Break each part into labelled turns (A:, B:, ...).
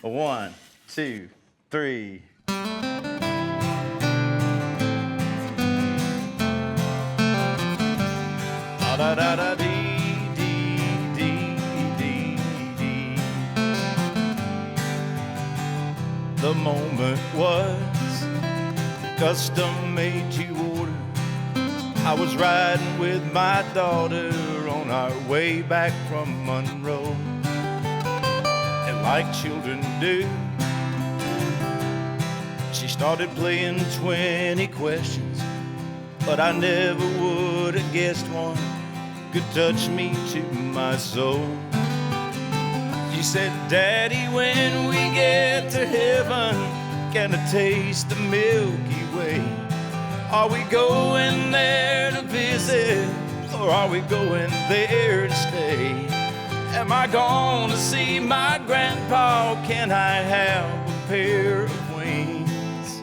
A: 1, 2, 3. Da da da dee dee dee dee dee. The moment was custom made to order. I was riding with my daughter on our way back from Monroe, and like children do, she started playing 20 questions, but I never would have guessed one could touch me to my soul. She said, Daddy, when we get to heaven, can I taste the Milky Way? Are we going there to visit, or are we going there to stay? Am I gonna see my grandpa? Can I have a pair of wings?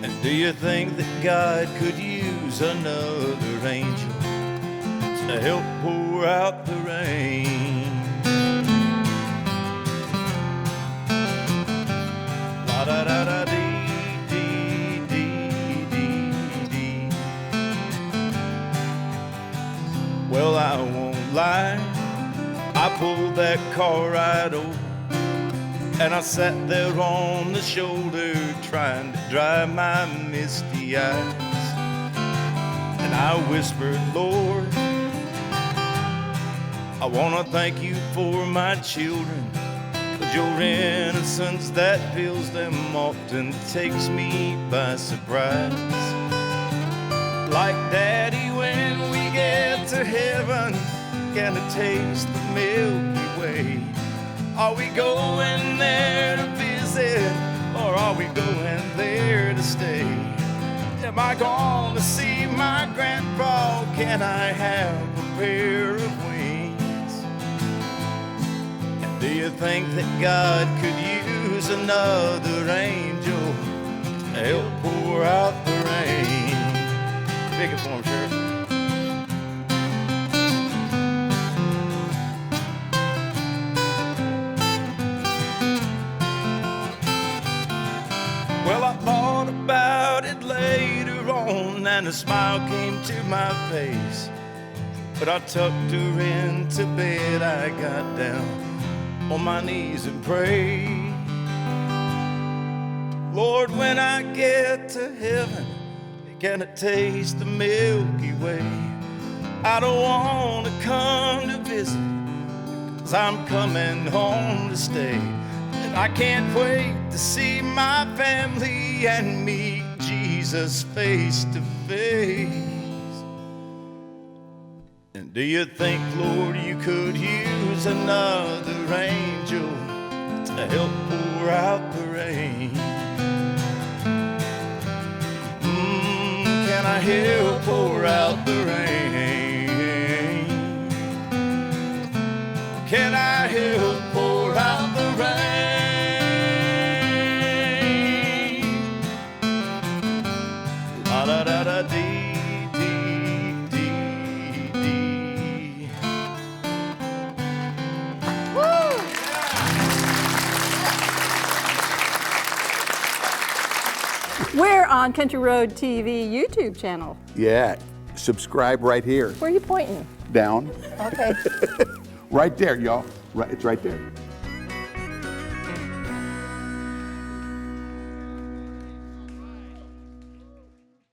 A: And do you think that God could use another angel to help pour out the rain? La da da da dee dee dee dee dee. Well, I won't lie, I pulled that car right over, and I sat there on the shoulder trying to dry my misty eyes. And I whispered, Lord, I wanna thank you for my children, 'cause your innocence that fills them often takes me by surprise. Like Daddy, when we get to heaven, can I taste the Milky Way? Are we going there to visit, or are we going there to stay? Am I gonna see my grandpa? Can I have a pair of wings? And do you think that God could use another angel to help pour out the rain? Pick it for him, Sheriff. Well, I thought about it later on, and a smile came to my face. But I tucked her into bed, I got down on my knees and prayed. Lord, when I get to heaven, can I taste the Milky Way? I don't want to come to visit, 'cause I'm coming home to stay. And I can't wait to see my family and meet Jesus face to face. And do you think, Lord, you could use another angel to help pour out the rain? Can I help pour out the rain? Can I help pour out the rain? La da da da dee dee dee dee.
B: Woo! We're on Country Road TV YouTube channel.
C: Yeah, subscribe right here.
B: Where are you pointing?
C: Down.
B: Okay.
C: Right there, y'all. Right, it's right there.